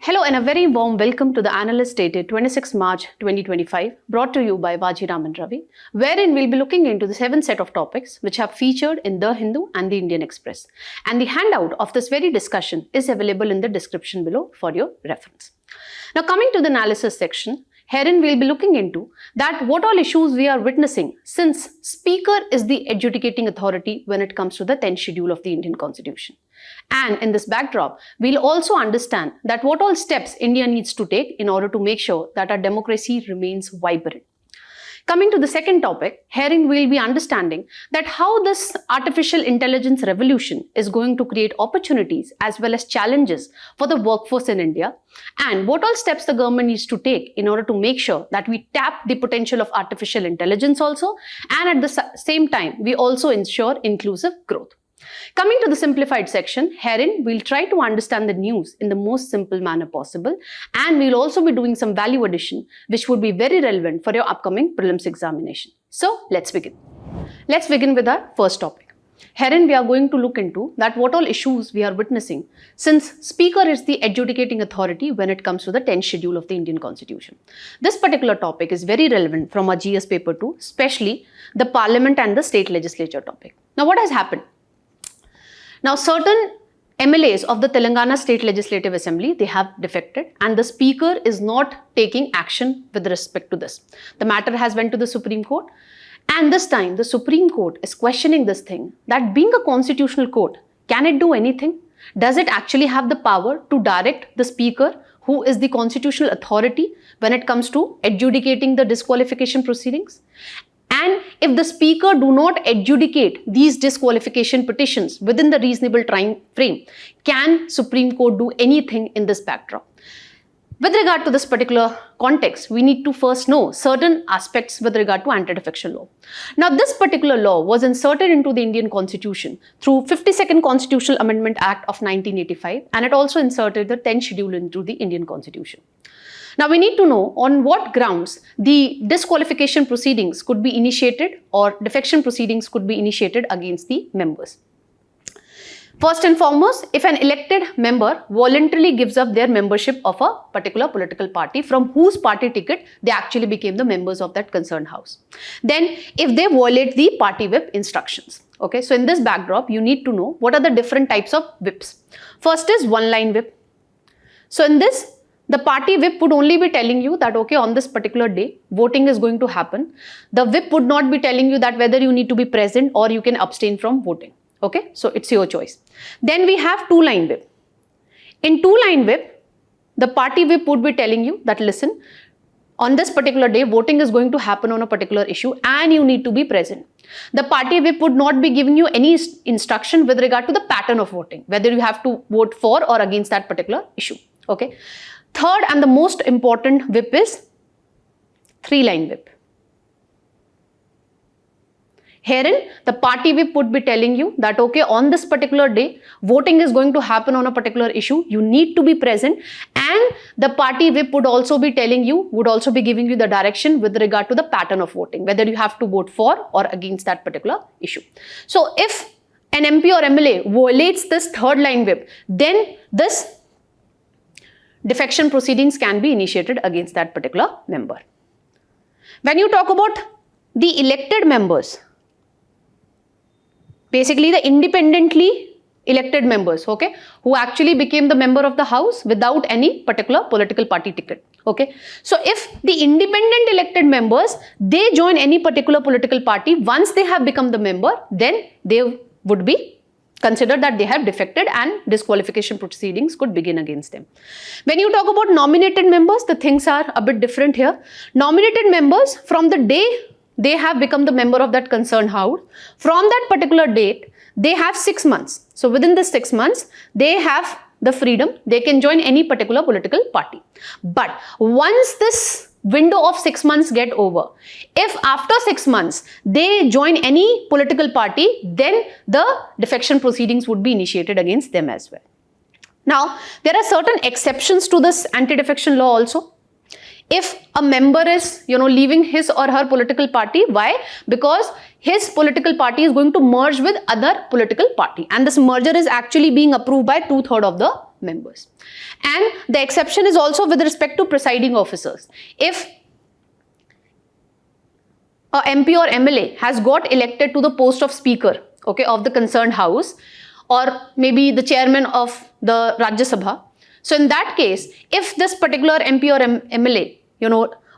Hello and a very warm welcome to the Analyst dated 26 March 2025, brought to you by Vajiram and Ravi, wherein we'll be looking into the 7 set of topics which have featured in The Hindu and the Indian Express. And the handout of this very discussion is available in the description below for your reference. Now coming to the analysis section, herein we'll be looking into that what all issues we are witnessing since Speaker is the adjudicating authority when it comes to the 10th schedule of the Indian Constitution. And in this backdrop, we'll also understand that what all steps India needs to take in order to make sure that our democracy remains vibrant. Coming to the second topic, herein we'll be understanding that how this artificial intelligence revolution is going to create opportunities as well as challenges for the workforce in India, and what all steps the government needs to take in order to make sure that we tap the potential of artificial intelligence also, and at the same time, we also ensure inclusive growth. Coming to the simplified section, herein we'll try to understand the news in the most simple manner possible, and we'll also be doing some value addition which would be very relevant for your upcoming prelims examination. So let's begin. Let's begin with our first topic. Herein we are going to look into that what all issues we are witnessing since Speaker is the adjudicating authority when it comes to the 10th schedule of the Indian Constitution. This particular topic is very relevant from our GS paper 2, especially the Parliament and the State Legislature topic. Now what has happened? Now, certain MLAs of the Telangana State Legislative Assembly, they have defected, and the Speaker is not taking action with respect to this. The matter has went to the Supreme Court, and this time the Supreme Court is questioning this thing, that being a constitutional court, can it do anything? Does it actually have the power to direct the Speaker, who is the constitutional authority when it comes to adjudicating the disqualification proceedings? And if the Speaker do not adjudicate these disqualification petitions within the reasonable time frame, can Supreme Court do anything in this backdrop? With regard to this particular context, we need to first know certain aspects with regard to anti-defection law. Now, this particular law was inserted into the Indian Constitution through 52nd Constitutional Amendment Act of 1985, and it also inserted the 10th schedule into the Indian Constitution. Now, we need to know on what grounds the disqualification proceedings could be initiated or defection proceedings could be initiated against the members. First and foremost, if an elected member voluntarily gives up their membership of a particular political party from whose party ticket they actually became the members of that concerned house. Then, if they violate the party whip instructions. Okay, so in this backdrop, you need to know what are the different types of whips. First is one-line whip. So in this, the party whip would only be telling you that, okay, on this particular day, voting is going to happen. The whip would not be telling you that whether you need to be present or you can abstain from voting. Okay, so it's your choice. Then we have two-line whip. In two-line whip, the party whip would be telling you that, listen, on this particular day, voting is going to happen on a particular issue and you need to be present. The party whip would not be giving you any instruction with regard to the pattern of voting, whether you have to vote for or against that particular issue. Okay. Third and the most important whip is three-line whip. Herein, the party whip would be telling you that, okay, on this particular day, voting is going to happen on a particular issue, you need to be present, and the party whip would also be telling you, would also be giving you the direction with regard to the pattern of voting, whether you have to vote for or against that particular issue. So, if an MP or MLA violates this third line whip, then this defection proceedings can be initiated against that particular member. When you talk about the elected members, basically the independently elected members, okay, who actually became the member of the house without any particular political party ticket. Okay, so if the independent elected members, they join any particular political party, once they have become the member, then they would be consider that they have defected and disqualification proceedings could begin against them. When you talk about nominated members, the things are a bit different here. Nominated members, from the day they have become the member of that concerned house, from that particular date, they have 6 months. So within the 6 months, they have the freedom, they can join any particular political party. But once this window of 6 months get over, if after 6 months they join any political party, then the defection proceedings would be initiated against them as well. Now, there are certain exceptions to this anti-defection law also. If a member is, leaving his or her political party, why? Because his political party is going to merge with other political party, and this merger is actually being approved by 2/3 of the members. And the exception is also with respect to presiding officers. If a MP or MLA has got elected to the post of speaker, okay, of the concerned house, or maybe the chairman of the Rajya Sabha, so in that case, if this particular MP or MLA,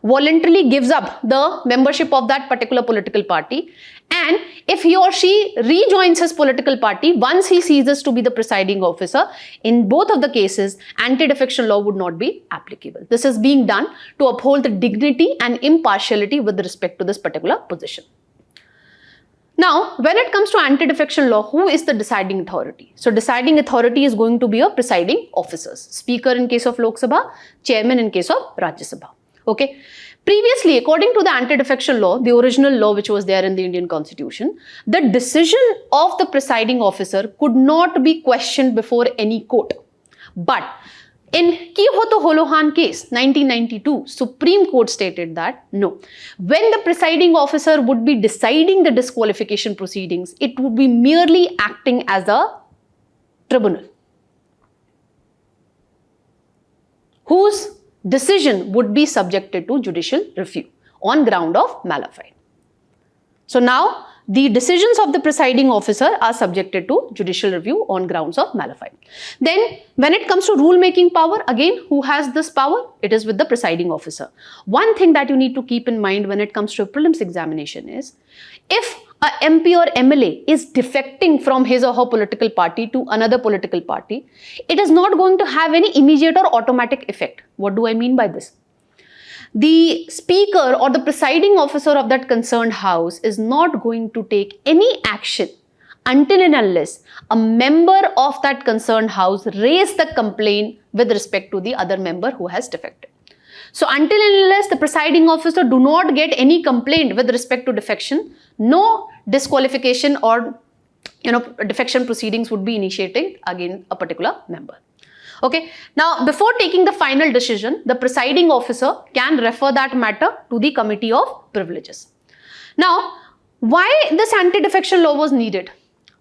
voluntarily gives up the membership of that particular political party, and if he or she rejoins his political party once he ceases to be the presiding officer, in both of the cases, anti-defection law would not be applicable. This is being done to uphold the dignity and impartiality with respect to this particular position. Now, when it comes to anti-defection law, who is the deciding authority? So, deciding authority is going to be a presiding officers. Speaker in case of Lok Sabha, chairman in case of Rajya Sabha. Okay. Previously, according to the anti-defection law, the original law which was there in the Indian Constitution, the decision of the presiding officer could not be questioned before any court. But in Kihoto Holohan case, 1992, Supreme Court stated that no, when the presiding officer would be deciding the disqualification proceedings, it would be merely acting as a tribunal whose decision would be subjected to judicial review on ground of malafide. So now the decisions of the presiding officer are subjected to judicial review on grounds of malafide. Then when it comes to rule making power, again, who has this power? It is with the presiding officer. One thing that you need to keep in mind when it comes to a prelims examination is, if a MP or MLA is defecting from his or her political party to another political party, it is not going to have any immediate or automatic effect. What do I mean by this? The speaker or the presiding officer of that concerned house is not going to take any action until and unless a member of that concerned house raise the complaint with respect to the other member who has defected. So until and unless the presiding officer do not get any complaint with respect to defection, no disqualification or defection proceedings would be initiated against a particular member. Okay. Now, before taking the final decision, the presiding officer can refer that matter to the Committee of Privileges. Now, why this anti-defection law was needed?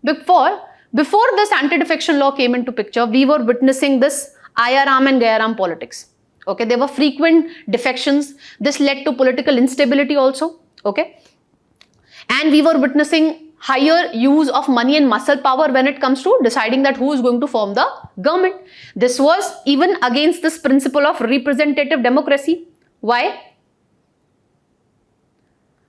Before this anti-defection law came into picture, we were witnessing this Ayaram and Gayaram politics. Okay, there were frequent defections. This led to political instability also. Okay, and we were witnessing higher use of money and muscle power when it comes to deciding that who is going to form the government. This was even against this principle of representative democracy. Why?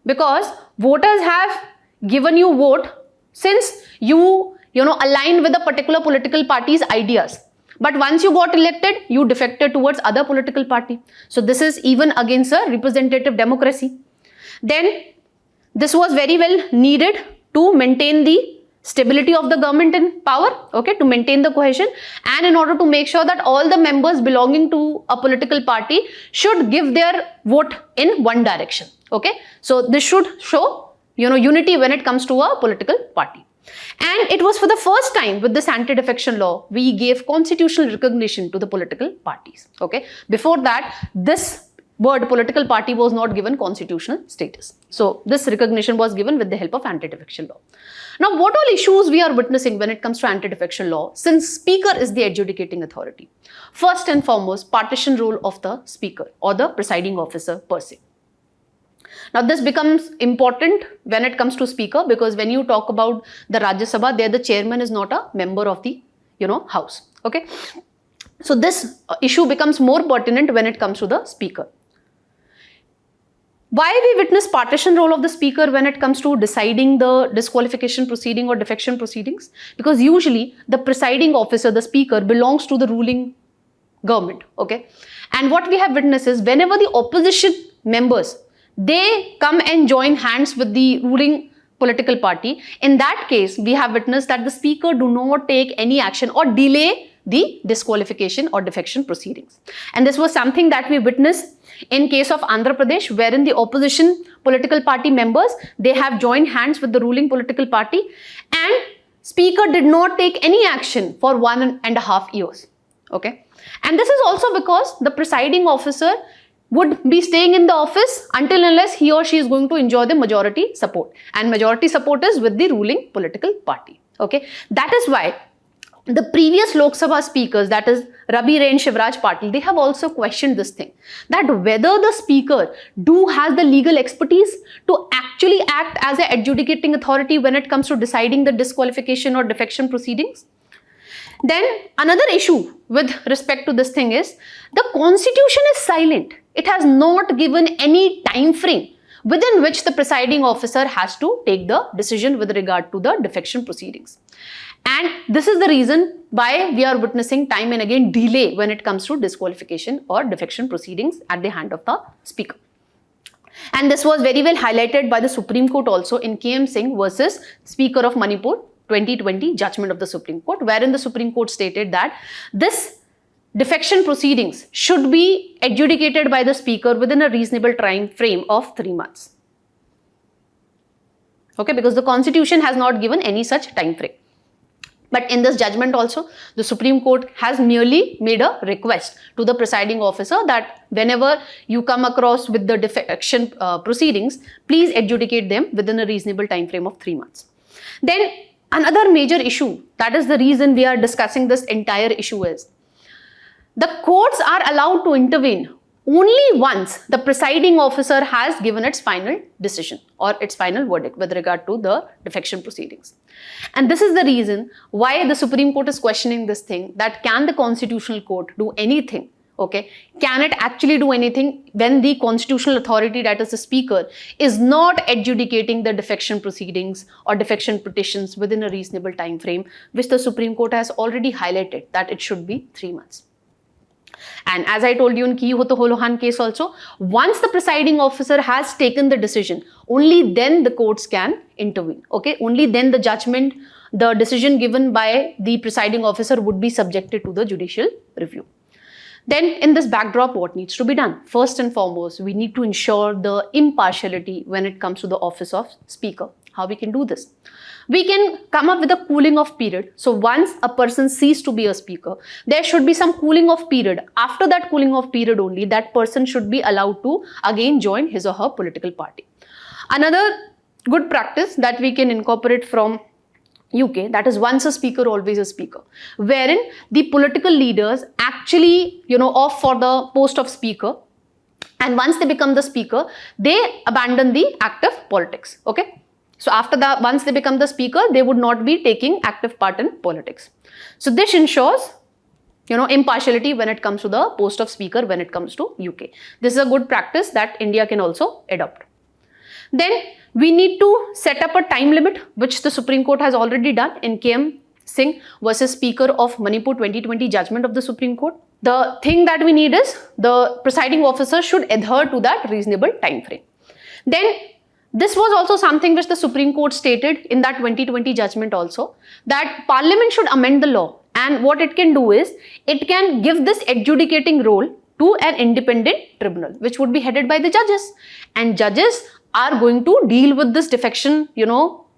Because voters have given you vote since you aligned with a particular political party's ideas. But once you got elected, you defected towards other political party. So this is even against a representative democracy. Then this was very well needed to maintain the stability of the government in power, okay, to maintain the cohesion, and in order to make sure that all the members belonging to a political party should give their vote in one direction, okay. So this should show, unity when it comes to a political party. And it was for the first time with this anti-defection law, we gave constitutional recognition to the political parties, okay. Before that, this word political party was not given constitutional status. So this recognition was given with the help of anti-defection law. Now, what all issues we are witnessing when it comes to anti-defection law, since speaker is the adjudicating authority? First and foremost, partition role of the speaker or the presiding officer per se. Now, this becomes important when it comes to speaker, because when you talk about the Rajya Sabha, there the chairman is not a member of the, house, okay. So this issue becomes more pertinent when it comes to the speaker. Why we witness partition role of the speaker when it comes to deciding the disqualification proceeding or defection proceedings? Because usually the presiding officer, the speaker, belongs to the ruling government, okay. And what we have witnessed is whenever the opposition members, they come and join hands with the ruling political party, in that case, we have witnessed that the speaker do not take any action or delay the disqualification or defection proceedings. And this was something that we witnessed in case of Andhra Pradesh, wherein the opposition political party members, they have joined hands with the ruling political party, and speaker did not take any action for 1.5 years, okay. And this is also because the presiding officer would be staying in the office until unless he or she is going to enjoy the majority support, and majority support is with the ruling political party. Okay, that is why the previous Lok Sabha speakers, that is Ravi and Shivraj Patil, they have also questioned this thing, that whether the speaker has the legal expertise to actually act as an adjudicating authority when it comes to deciding the disqualification or defection proceedings. Then another issue with respect to this thing is the constitution is silent. It has not given any time frame within which the presiding officer has to take the decision with regard to the defection proceedings. And this is the reason why we are witnessing time and again delay when it comes to disqualification or defection proceedings at the hand of the speaker. And this was very well highlighted by the Supreme Court also in KM Singh versus Speaker of Manipur 2020 judgment of the Supreme Court, wherein the Supreme Court stated that this defection proceedings should be adjudicated by the speaker within a reasonable time frame of 3 months. Okay, because the constitution has not given any such time frame. But in this judgment also, the Supreme Court has merely made a request to the presiding officer that whenever you come across with the defection proceedings, please adjudicate them within a reasonable time frame of 3 months. Then another major issue, that is the reason we are discussing this entire issue, is the courts are allowed to intervene only once the presiding officer has given its final decision or its final verdict with regard to the defection proceedings. And this is the reason why the Supreme Court is questioning this thing, that can the Constitutional Court do anything? Okay, can it actually do anything when the constitutional authority, that is the speaker, is not adjudicating the defection proceedings or defection petitions within a reasonable time frame, which the Supreme Court has already highlighted that it should be 3 months. And as I told you in Ki Ho To Holohan case also, once the presiding officer has taken the decision, only then the courts can intervene. Okay, only then the judgment, the decision given by the presiding officer would be subjected to the judicial review. Then in this backdrop, what needs to be done? First and foremost, we need to ensure the impartiality when it comes to the office of speaker. How we can do this? We can come up with a cooling off period. So once a person ceases to be a speaker, there should be some cooling off period. After that cooling off period only, that person should be allowed to again join his or her political party. Another good practice that we can incorporate from UK, that is once a speaker, always a speaker, wherein the political leaders actually, opt for the post of speaker, and once they become the speaker, they abandon the active politics. Okay. So after that, once they become the speaker, they would not be taking active part in politics. So this ensures, impartiality when it comes to the post of speaker when it comes to UK. This is a good practice that India can also adopt. Then we need to set up a time limit, which the Supreme Court has already done in KM Singh versus Speaker of Manipur 2020 judgment of the Supreme Court. The thing that we need is the presiding officer should adhere to that reasonable time frame. Then this was also something which the Supreme Court stated in that 2020 judgment also, that Parliament should amend the law, and what it can do is it can give this adjudicating role to an independent tribunal which would be headed by the judges, and judges are going to deal with this defection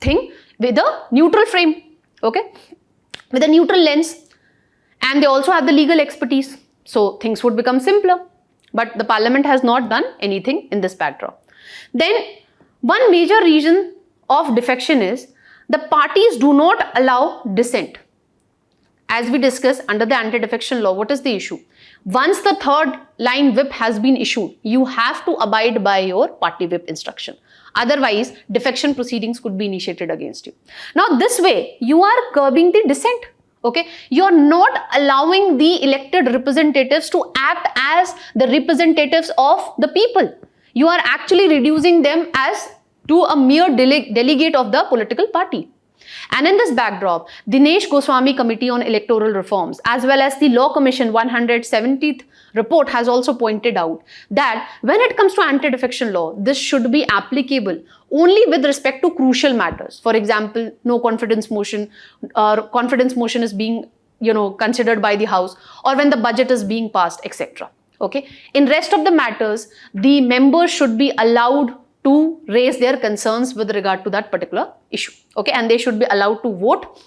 thing with a neutral frame, okay, with a neutral lens, and they also have the legal expertise, so things would become simpler. But the Parliament has not done anything in this backdrop. Then one major reason of defection is the parties do not allow dissent. As we discussed under the anti-defection law, what is the issue? Once the third line whip has been issued, you have to abide by your party whip instruction. Otherwise, defection proceedings could be initiated against you. Now, this way, you are curbing the dissent. Okay, you are not allowing the elected representatives to act as the representatives of the people. You are actually reducing them as to a mere delegate of the political party. And in this backdrop, Dinesh Goswami Committee on Electoral Reforms as well as the Law Commission 170th report has also pointed out that when it comes to anti-defection law, this should be applicable only with respect to crucial matters. For example, no confidence motion or confidence motion is being considered by the House, or when the budget is being passed, etc. Okay. In rest of the matters, the members should be allowed to raise their concerns with regard to that particular issue. Okay. And they should be allowed to vote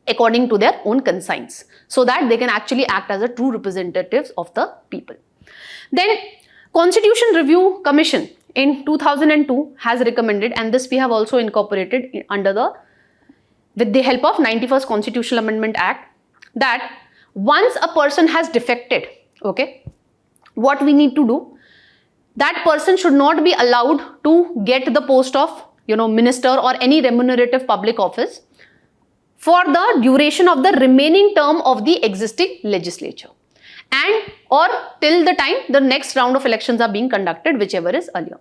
according to their own conscience, so that they can actually act as a true representatives of the people. Then Constitution Review Commission in 2002 has recommended, and this we have also incorporated with the help of 91st Constitutional Amendment Act, that once a person has defected, okay, what we need to do, that person should not be allowed to get the post of, minister or any remunerative public office for the duration of the remaining term of the existing legislature, and or till the time the next round of elections are being conducted, whichever is earlier.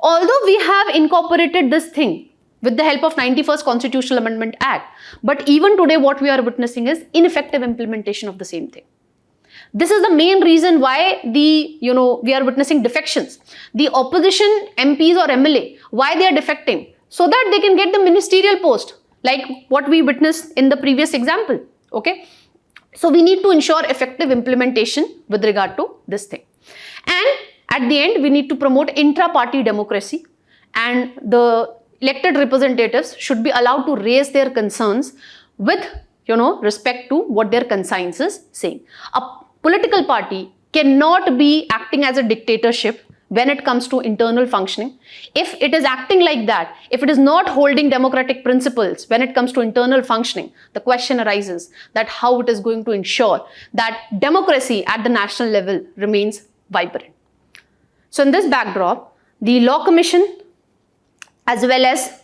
Although we have incorporated this thing with the help of 91st Constitutional Amendment Act, but even today what we are witnessing is ineffective implementation of the same thing. This is the main reason why we are witnessing defections. The opposition MPs or MLA, why they are defecting? So that they can get the ministerial post, like what we witnessed in the previous example, okay? So we need to ensure effective implementation with regard to this thing. And at the end, we need to promote intra-party democracy, and the elected representatives should be allowed to raise their concerns with, respect to what their conscience is saying. A political party cannot be acting as a dictatorship when it comes to internal functioning. If it is acting like that, if it is not holding democratic principles when it comes to internal functioning, the question arises that how it is going to ensure that democracy at the national level remains vibrant. So in this backdrop, the Law Commission as well as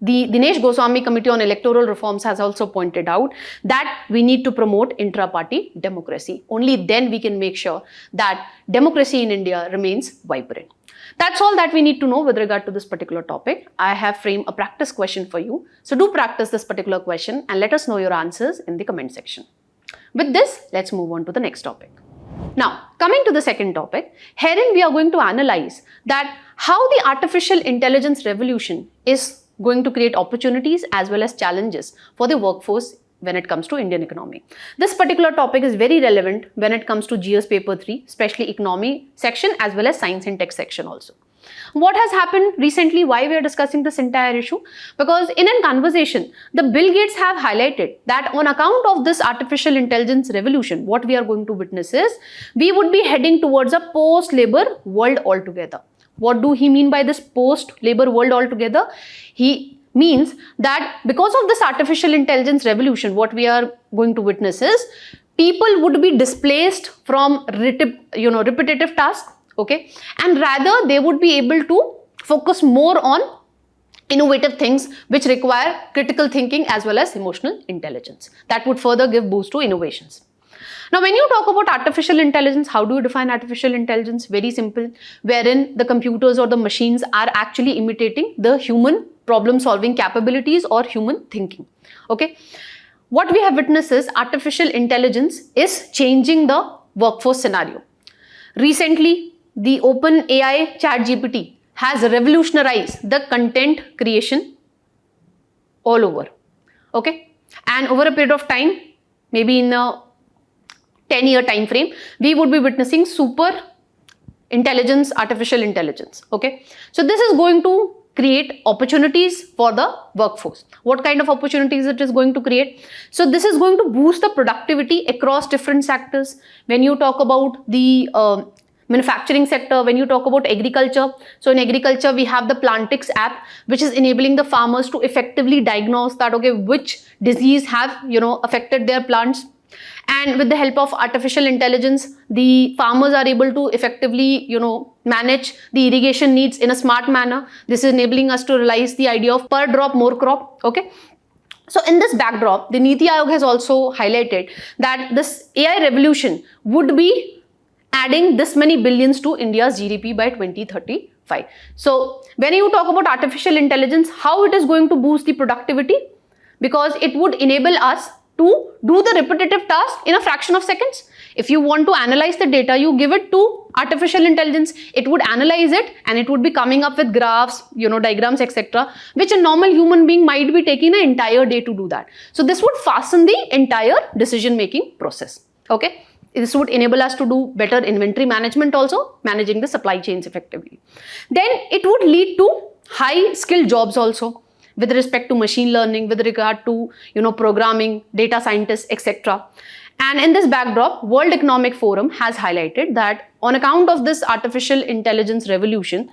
the Dinesh Goswami Committee on Electoral Reforms has also pointed out that we need to promote intra-party democracy. Only then we can make sure that democracy in India remains vibrant. That's all that we need to know with regard to this particular topic. I have framed a practice question for you. So do practice this particular question and let us know your answers in the comment section. With this, let's move on to the next topic. Now, coming to the second topic, herein we are going to analyze that how the artificial intelligence revolution is going to create opportunities as well as challenges for the workforce when it comes to Indian economy. This particular topic is very relevant when it comes to GS paper 3, especially economy section as well as science and tech section also. What has happened recently, why we are discussing this entire issue? Because in a conversation, the Bill Gates have highlighted that on account of this artificial intelligence revolution, what we are going to witness is, we would be heading towards a post-labor world altogether. What do he mean by this post-labor world altogether? He means that because of this artificial intelligence revolution, what we are going to witness is, people would be displaced from repetitive tasks, okay, and rather they would be able to focus more on innovative things which require critical thinking as well as emotional intelligence. That would further give boost to innovations. Now, when you talk about artificial intelligence, how do you define artificial intelligence? Very simple, wherein the computers or the machines are actually imitating the human problem-solving capabilities or human thinking. Okay, what we have witnessed is artificial intelligence is changing the workforce scenario. Recently, the OpenAI ChatGPT has revolutionized the content creation all over. Okay, and over a period of time, maybe in a 10-year time frame, we would be witnessing super intelligence, artificial intelligence. Okay, so this is going to create opportunities for the workforce. What kind of opportunities it is going to create? So this is going to boost the productivity across different sectors. When you talk about the manufacturing sector, when you talk about agriculture, so in agriculture we have the Plantix app, which is enabling the farmers to effectively diagnose that, okay, which disease have affected their plants. And with the help of artificial intelligence, the farmers are able to effectively, manage the irrigation needs in a smart manner. This is enabling us to realize the idea of per drop, more crop. Okay. So in this backdrop, the Niti Aayog has also highlighted that this AI revolution would be adding this many billions to India's GDP by 2035. So when you talk about artificial intelligence, how it is going to boost the productivity? Because it would enable us to do the repetitive task in a fraction of seconds. If you want to analyze the data, you give it to artificial intelligence, it would analyze it and it would be coming up with graphs, diagrams, etc., which a normal human being might be taking an entire day to do that. So this would fasten the entire decision-making process. Okay. This would enable us to do better inventory management, also managing the supply chains effectively. Then it would lead to high skill jobs also, with respect to machine learning, with regard to programming, data scientists, etc. And in this backdrop, World Economic Forum has highlighted that on account of this artificial intelligence revolution,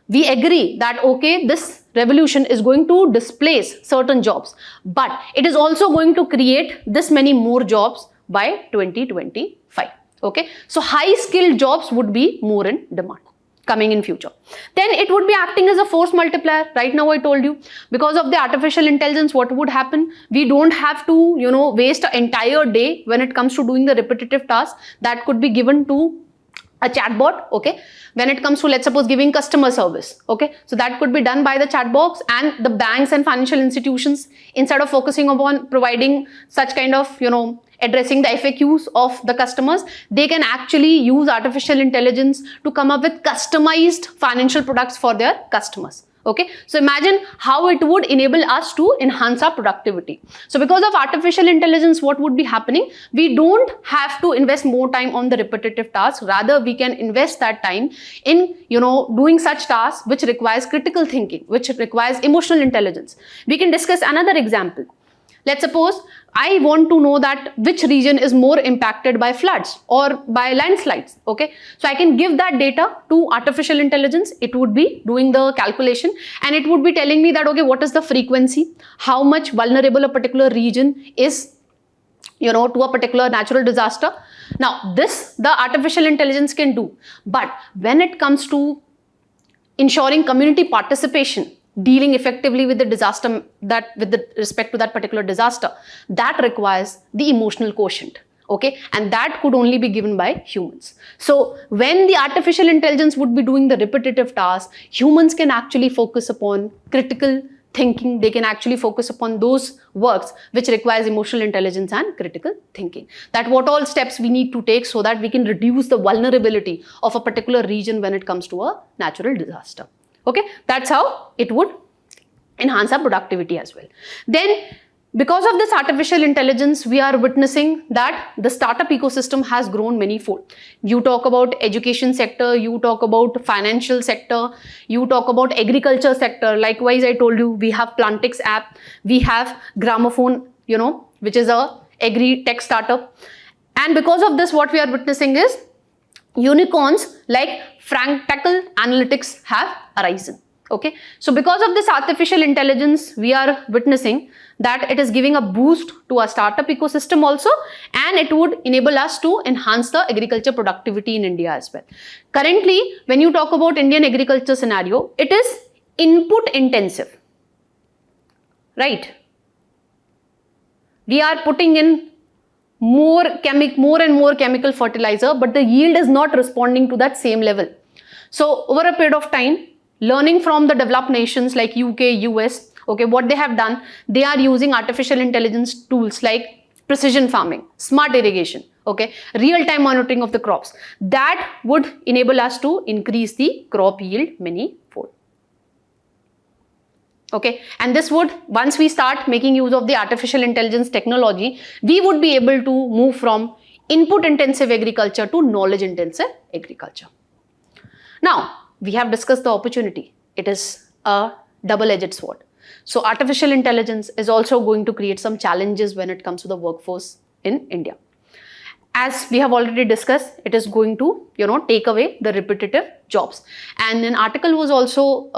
we agree that okay, this revolution is going to displace certain jobs, but it is also going to create this many more jobs by 2025. Okay, so high skilled jobs would be more in demand coming in future. Then it would be acting as a force multiplier. Right now I told you, because of the artificial intelligence, what would happen? We don't have to, waste an entire day when it comes to doing the repetitive tasks that could be given to a chatbot. Okay, when it comes to, let's suppose, giving customer service, okay, so that could be done by the chatbots, and the banks and financial institutions, instead of focusing upon providing such kind of, addressing the FAQs of the customers, they can actually use artificial intelligence to come up with customized financial products for their customers. Okay, so imagine how it would enable us to enhance our productivity. So because of artificial intelligence, what would be happening? We don't have to invest more time on the repetitive tasks. Rather, we can invest that time in, doing such tasks which requires critical thinking, which requires emotional intelligence. We can discuss another example. Let's suppose I want to know that which region is more impacted by floods or by landslides. Okay, so I can give that data to artificial intelligence. It would be doing the calculation and it would be telling me that, okay, what is the frequency, how much vulnerable a particular region is, to a particular natural disaster. Now, this the artificial intelligence can do, but when it comes to ensuring community participation, dealing effectively with the disaster, with respect to that particular disaster, that requires the emotional quotient. Okay, and that could only be given by humans. So when the artificial intelligence would be doing the repetitive tasks, humans can actually focus upon critical thinking. They can actually focus upon those works which requires emotional intelligence and critical thinking. That what all steps we need to take so that we can reduce the vulnerability of a particular region when it comes to a natural disaster. Okay, that's how it would enhance our productivity as well. Then, because of this artificial intelligence, we are witnessing that the startup ecosystem has grown many-fold. You talk about education sector, you talk about financial sector, you talk about agriculture sector. Likewise, I told you, we have Plantix app, we have Gramophone, which is a agri-tech startup. And because of this, what we are witnessing is unicorns like Fractal Analytics have arisen. Okay, so because of this artificial intelligence, we are witnessing that it is giving a boost to our startup ecosystem also, and it would enable us to enhance the agriculture productivity in India as well. Currently, when you talk about Indian agriculture scenario, it is input intensive, right? We are putting in more and more chemical fertilizer, but the yield is not responding to that same level. So over a period of time, learning from the developed nations like UK, US, okay, what they have done, they are using artificial intelligence tools like precision farming, smart irrigation, okay, real-time monitoring of the crops. That would enable us to increase the crop yield many-fold. Okay, and this would, once we start making use of the artificial intelligence technology, we would be able to move from input-intensive agriculture to knowledge-intensive agriculture. Now, we have discussed the opportunity. It is a double-edged sword. So artificial intelligence is also going to create some challenges when it comes to the workforce in India. As we have already discussed, it is going to, take away the repetitive jobs. And an article was also,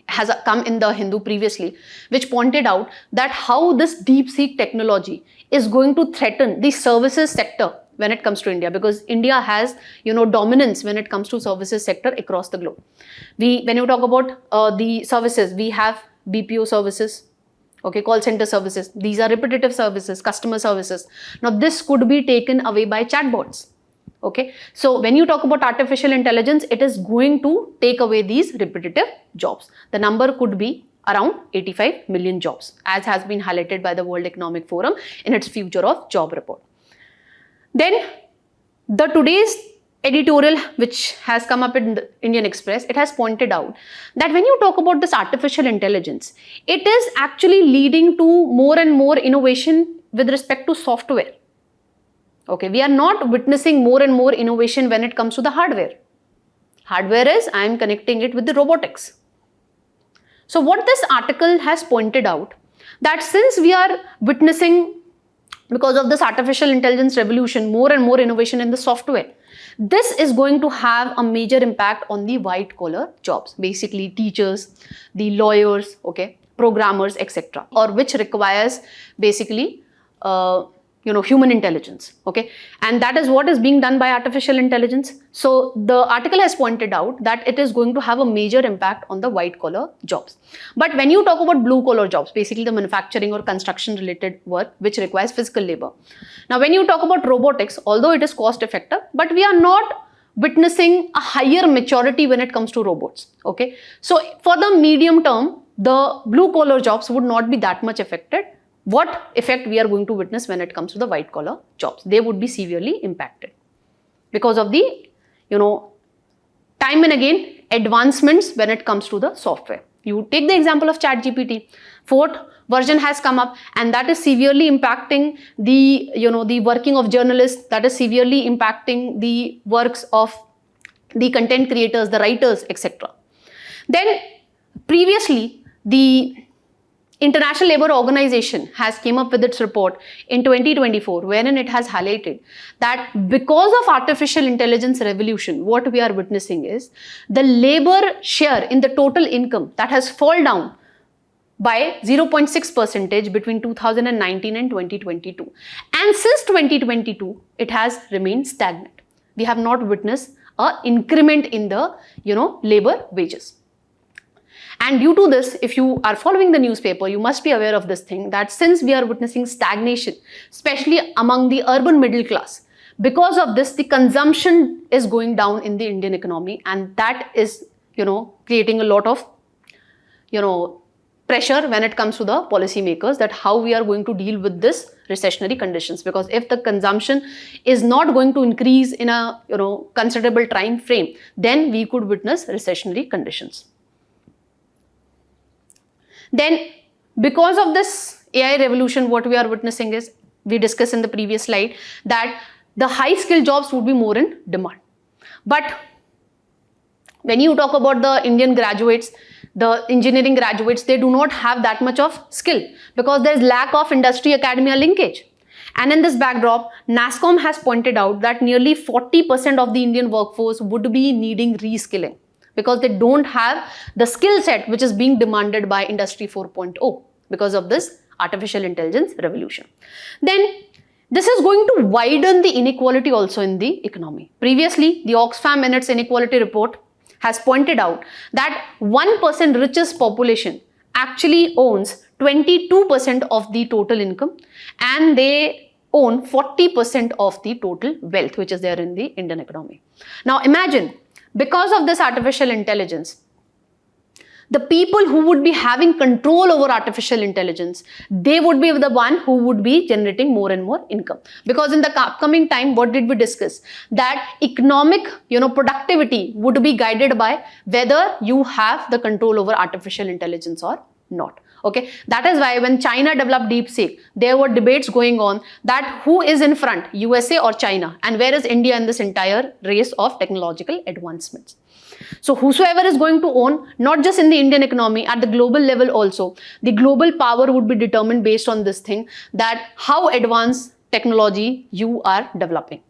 has come in the Hindu previously, which pointed out that how this DeepSeek technology is going to threaten the services sector when it comes to India, because India has, dominance when it comes to services sector across the globe. When you talk about the services, we have BPO services, okay, call center services. These are repetitive services, customer services. Now, this could be taken away by chatbots. Okay, so when you talk about artificial intelligence, it is going to take away these repetitive jobs. The number could be around 85 million jobs, as has been highlighted by the World Economic Forum in its Future of Job report. Then the today's editorial, which has come up in the Indian Express, it has pointed out that when you talk about this artificial intelligence, it is actually leading to more and more innovation with respect to software. Okay, we are not witnessing more and more innovation when it comes to the hardware. Hardware is, I am connecting it with the robotics. So what this article has pointed out, that since we are witnessing because of this artificial intelligence revolution, more and more innovation in the software. This is going to have a major impact on the white collar jobs, basically teachers, the lawyers, okay, programmers, etc., or which requires basically human intelligence, okay, and that is what is being done by artificial intelligence. So the article has pointed out that it is going to have a major impact on the white collar jobs. But when you talk about blue collar jobs, basically the manufacturing or construction related work which requires physical labor. Now when you talk about robotics, although it is cost effective, but we are not witnessing a higher maturity when it comes to robots, okay. So for the medium term, the blue collar jobs would not be that much affected. What effect we are going to witness when it comes to the white collar jobs? They would be severely impacted because of the, time and again advancements when it comes to the software. You take the example of ChatGPT, 4th version has come up, and that is severely impacting the, the working of journalists, that is severely impacting the works of the content creators, the writers, etc. Then previously, the International Labour Organization has came up with its report in 2024, wherein it has highlighted that because of artificial intelligence revolution, what we are witnessing is the labor share in the total income that has fallen down by 0.6% between 2019 and 2022. And since 2022, it has remained stagnant. We have not witnessed an increment in the, labor wages. And due to this, if you are following the newspaper, you must be aware of this thing, that since we are witnessing stagnation, especially among the urban middle class, because of this, the consumption is going down in the Indian economy, and that is, creating a lot of, pressure when it comes to the policymakers, that how we are going to deal with this recessionary conditions. Because if the consumption is not going to increase in a, considerable time frame, then we could witness recessionary conditions. Then, because of this AI revolution, what we are witnessing is, we discussed in the previous slide, that the high skill jobs would be more in demand. But when you talk about the Indian graduates, the engineering graduates, they do not have that much of skill because there is lack of industry academia linkage. And in this backdrop, NASSCOM has pointed out that nearly 40% of the Indian workforce would be needing reskilling, because they don't have the skill set which is being demanded by Industry 4.0 because of this artificial intelligence revolution. Then this is going to widen the inequality also in the economy. Previously, the Oxfam in its inequality report has pointed out that 1% richest population actually owns 22% of the total income, and they own 40% of the total wealth which is there in the Indian economy. Now imagine, because of this artificial intelligence, the people who would be having control over artificial intelligence, they would be the one who would be generating more and more income. Because in the upcoming time, what did we discuss? That economic, productivity would be guided by whether you have the control over artificial intelligence or not. Okay, that is why when China developed DeepSeek, there were debates going on that who is in front, USA or China, and where is India in this entire race of technological advancements. So whosoever is going to own, not just in the Indian economy, at the global level also, the global power would be determined based on this thing, that how advanced technology you are developing.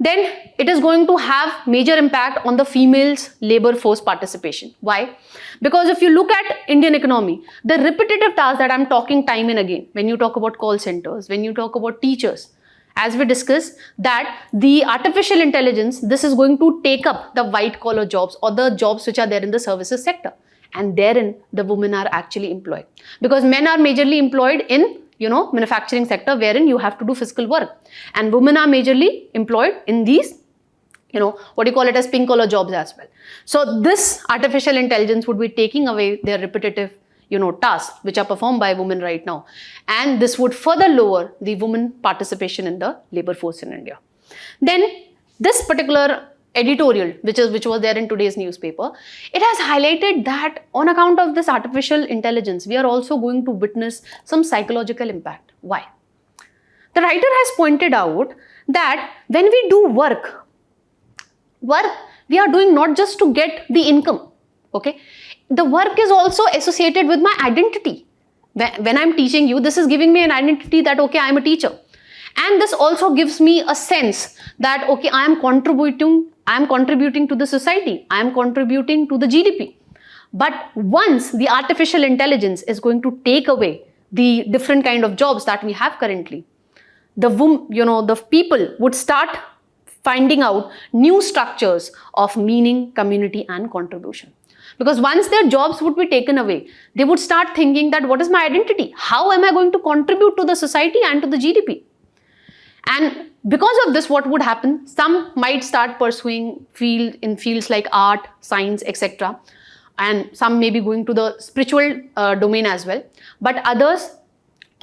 Then it is going to have major impact on the females' labor force participation. Why? Because if you look at Indian economy, the repetitive tasks that I'm talking time and again, when you talk about call centers, when you talk about teachers, as we discussed, that the artificial intelligence, this is going to take up the white collar jobs or the jobs which are there in the services sector, and therein the women are actually employed, because men are majorly employed in manufacturing sector, wherein you have to do physical work, and women are majorly employed in these what you call it as pink collar jobs as well. So this artificial intelligence would be taking away their repetitive tasks which are performed by women right now, and this would further lower the women participation in the labor force in India. Then this particular editorial which was there in today's newspaper, it has highlighted that on account of this artificial intelligence, we are also going to witness some psychological impact. Why? The writer has pointed out that when we do work we are doing not just to get the income, okay? The work is also associated with my identity. When I'm teaching you, this is giving me an identity that, okay, I'm a teacher. And this also gives me a sense that, okay, I am contributing to the society, I am contributing to the GDP. But once the artificial intelligence is going to take away the different kind of jobs that we have currently, the people would start finding out new structures of meaning, community, and contribution. Because once their jobs would be taken away, they would start thinking that, what is my identity? How am I going to contribute to the society and to the GDP? And because of this, what would happen? Some might start pursuing fields like art, science, etc. And some may be going to the spiritual domain as well. But others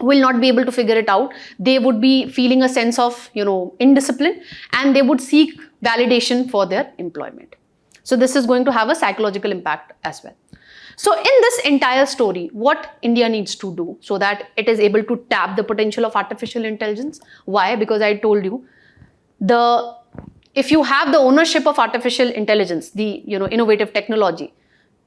will not be able to figure it out. They would be feeling a sense of, indiscipline, and they would seek validation for their employment. So this is going to have a psychological impact as well. So in this entire story, what India needs to do so that it is able to tap the potential of artificial intelligence? Why? Because I told you, if you have the ownership of artificial intelligence, the innovative technology,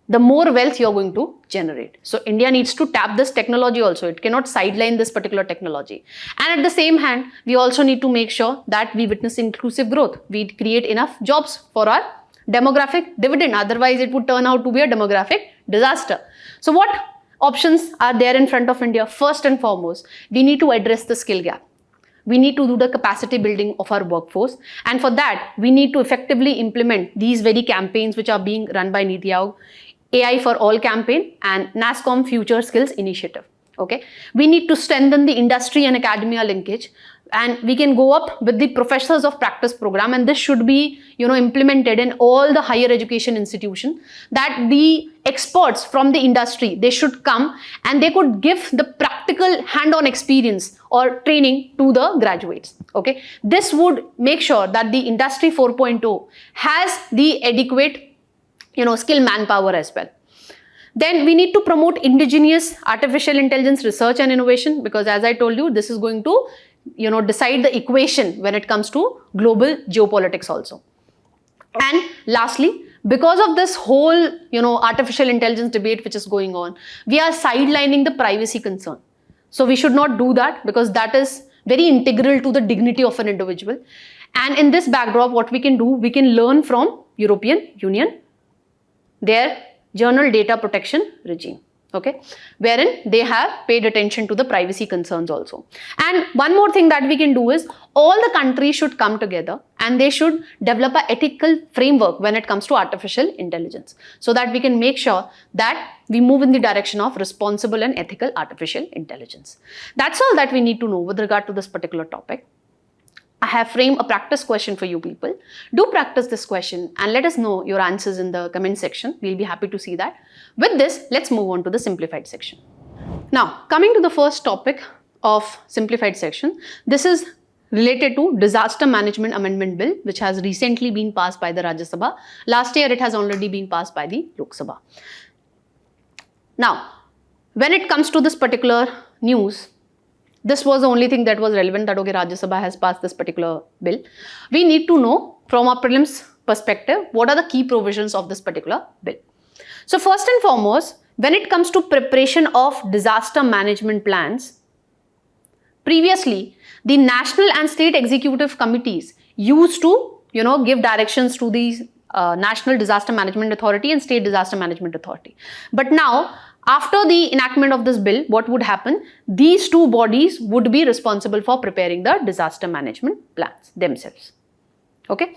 the more wealth you're going to generate. So India needs to tap this technology also. It cannot sideline this particular technology. And at the same hand, we also need to make sure that we witness inclusive growth. We create enough jobs for our demographic dividend. Otherwise, it would turn out to be a demographic disaster. So what options are there in front of India? First and foremost, we need to address the skill gap. We need to do the capacity building of our workforce. And for that, we need to effectively implement these very campaigns which are being run by Niti Aayog, AI for All campaign and NASSCOM Future Skills Initiative. Okay, we need to strengthen the industry and academia linkage, and we can go up with the professors of practice program, and this should be implemented in all the higher education institutions, that the experts from the industry, they should come and they could give the practical hand-on experience or training to the graduates. Okay, this would make sure that the industry 4.0 has the adequate skilled manpower as well. Then we need to promote indigenous artificial intelligence research and innovation, because as I told you, this is going to decide the equation when it comes to global geopolitics also. And lastly, because of this whole artificial intelligence debate which is going on, we are sidelining the privacy concern. So we should not do that, because that is very integral to the dignity of an individual. And in this backdrop, what we can do, we can learn from European Union, their journal data protection regime, okay, wherein they have paid attention to the privacy concerns also. And one more thing that we can do is, all the countries should come together and they should develop an ethical framework when it comes to artificial intelligence, so that we can make sure that we move in the direction of responsible and ethical artificial intelligence. That's all that we need to know with regard to this particular topic. I have framed a practice question for you people. Do practice this question and let us know your answers in the comment section. We'll be happy to see that. With this, let's move on to the simplified section. Now, coming to the first topic of simplified section, this is related to Disaster Management Amendment Bill, which has recently been passed by the Rajya Sabha. Last year, it has already been passed by the Lok Sabha. Now, when it comes to this particular news, this was the only thing that was relevant, that okay, Rajya Sabha has passed this particular bill. We need to know from a prelims perspective, what are the key provisions of this particular bill. So first and foremost, when it comes to preparation of disaster management plans, previously the national and state executive committees used to give directions to the National Disaster Management Authority and State Disaster Management Authority. But now, after the enactment of this bill, what would happen? These two bodies would be responsible for preparing the disaster management plans themselves. Okay.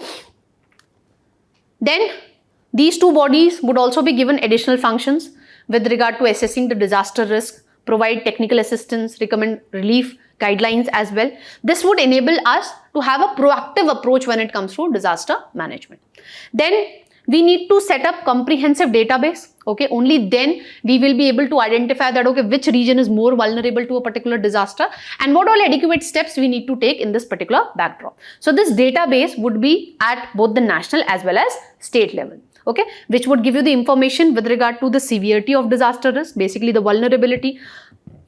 Then these two bodies would also be given additional functions with regard to assessing the disaster risk, provide technical assistance, recommend relief guidelines as well. This would enable us to have a proactive approach when it comes to disaster management. Then we need to set up comprehensive database. Okay, only then we will be able to identify that okay, which region is more vulnerable to a particular disaster and what all adequate steps we need to take in this particular backdrop. So this database would be at both the national as well as state level. Okay, which would give you the information with regard to the severity of disaster risk, basically the vulnerability,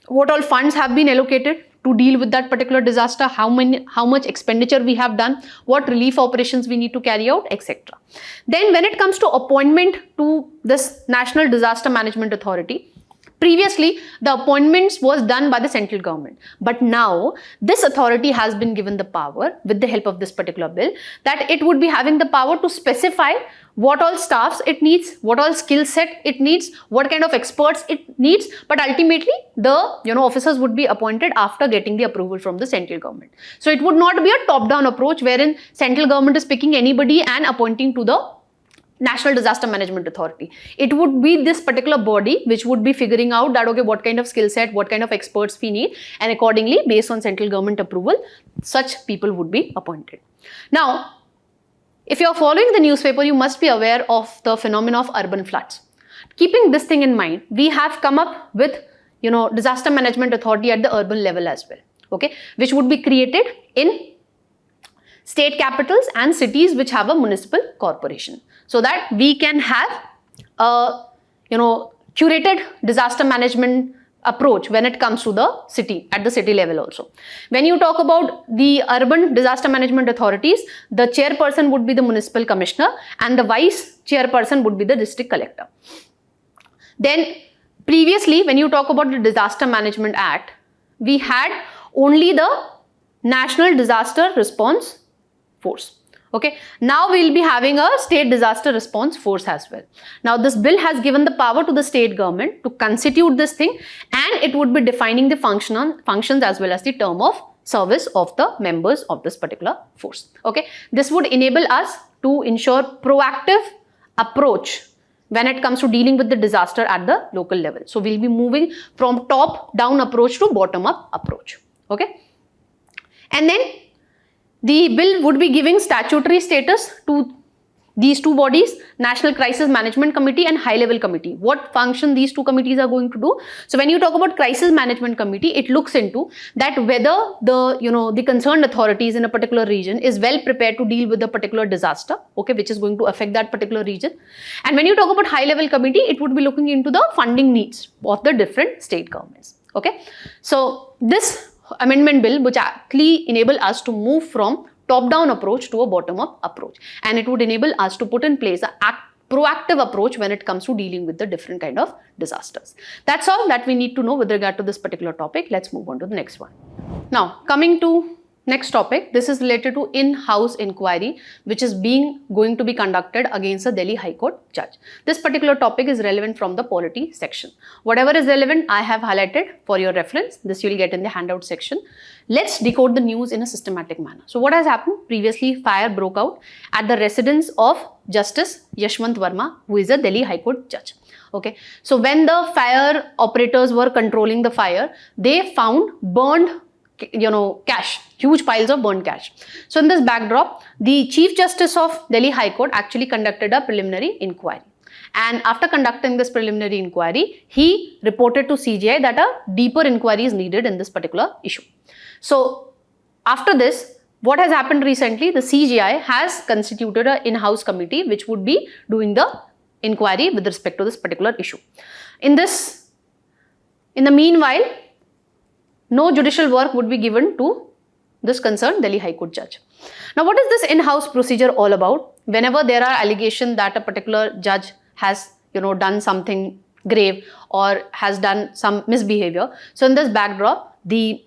what all funds have been allocated to deal with that particular disaster, how much expenditure we have done, what relief operations we need to carry out, etc. Then when it comes to appointment to this National Disaster Management Authority, Previously, the appointments was done by the central government. But now, this authority has been given the power, with the help of this particular bill, that it would be having the power to specify what all staffs it needs, what all skill set it needs, what kind of experts it needs. But ultimately, the officers would be appointed after getting the approval from the central government. So it would not be a top-down approach wherein central government is picking anybody and appointing to the National Disaster Management Authority. It would be this particular body which would be figuring out that, okay, what kind of skill set, what kind of experts we need, and accordingly, based on central government approval, such people would be appointed. Now, if you are following the newspaper, you must be aware of the phenomenon of urban floods. Keeping this thing in mind, we have come up with, Disaster Management Authority at the urban level as well, okay, which would be created in state capitals and cities which have a municipal corporation, so that we can have a curated disaster management approach when it comes to the city, at the city level also. When you talk about the urban disaster management authorities, the chairperson would be the municipal commissioner and the vice chairperson would be the district collector. Then previously, when you talk about the Disaster Management Act, we had only the National Disaster Response Force. Okay, now we will be having a state disaster response force as well. Now this bill has given the power to the state government to constitute this thing, and it would be defining the functions as well as the term of service of the members of this particular force. Okay, this would enable us to ensure proactive approach when it comes to dealing with the disaster at the local level. So we'll be moving from top down approach to bottom up approach. Okay, and then the bill would be giving statutory status to these two bodies, National Crisis Management Committee and High Level Committee. What function these two committees are going to do? So when you talk about Crisis Management Committee, it looks into that whether the concerned authorities in a particular region is well prepared to deal with a particular disaster, okay, which is going to affect that particular region. And when you talk about High Level Committee, it would be looking into the funding needs of the different state governments. Okay, so this amendment bill which actually enable us to move from top-down approach to a bottom-up approach, and it would enable us to put in place a proactive approach when it comes to dealing with the different kind of disasters. That's all that we need to know with regard to this particular topic. Let's move on to the next one. Now, coming to next topic, this is related to in-house inquiry which is going to be conducted against a Delhi High Court judge. This particular topic is relevant from the polity section. Whatever is relevant, I have highlighted for your reference. This you will get in the handout section. Let's decode the news in a systematic manner. So what has happened? Previously, fire broke out at the residence of Justice Yashwant Verma, who is a Delhi High Court judge. Okay, so when the fire operators were controlling the fire, they found burned cash, huge piles of burnt cash. So in this backdrop, the Chief Justice of Delhi High Court actually conducted a preliminary inquiry. And after conducting this preliminary inquiry, he reported to CJI that a deeper inquiry is needed in this particular issue. So after this, what has happened recently, the CJI has constituted an in-house committee which would be doing the inquiry with respect to this particular issue. In the meanwhile, no judicial work would be given to this concerned Delhi High Court judge. Now, what is this in-house procedure all about? Whenever there are allegations that a particular judge has, done something grave or has done some misbehavior, so in this backdrop, the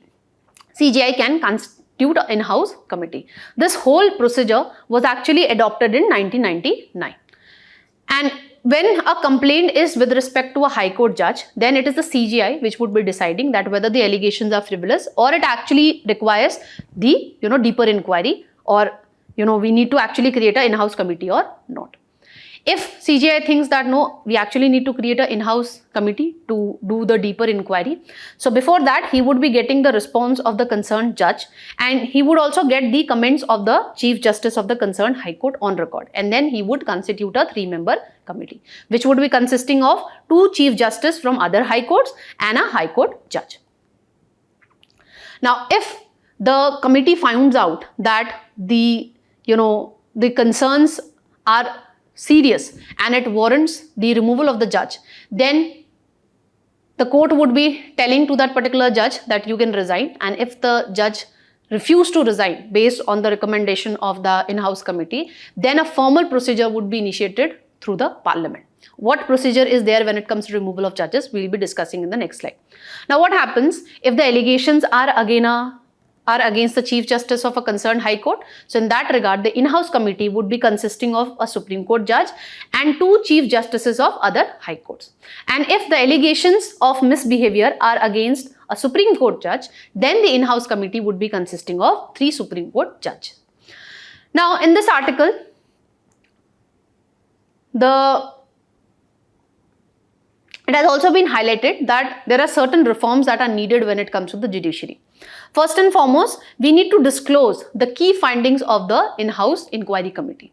CJI can constitute an in-house committee. This whole procedure was actually adopted in 1999. And when a complaint is with respect to a High Court judge, then it is the CJI which would be deciding that whether the allegations are frivolous or it actually requires the deeper inquiry, or we need to actually create an in-house committee or not. If CJI thinks that no, we actually need to create an in-house committee to do the deeper inquiry, so before that he would be getting the response of the concerned judge, and he would also get the comments of the Chief Justice of the concerned High Court on record, and then he would constitute a 3-member committee which would be consisting of 2 Chief Justice from other High Courts and a High Court judge. Now, if the committee finds out that the concerns are serious and it warrants the removal of the judge, then the court would be telling to that particular judge that you can resign, and if the judge refused to resign based on the recommendation of the in-house committee, then a formal procedure would be initiated through the parliament. What procedure is there when it comes to removal of judges? We will be discussing in the next slide. Now, what happens if the allegations are against the Chief Justice of a concerned High Court? So, in that regard, the in-house committee would be consisting of a Supreme Court judge and 2 Chief Justices of other High Courts. And if the allegations of misbehavior are against a Supreme Court judge, then the in-house committee would be consisting of 3 Supreme Court judges. Now, in this article, it has also been highlighted that there are certain reforms that are needed when it comes to the judiciary. First and foremost, we need to disclose the key findings of the in-house inquiry committee.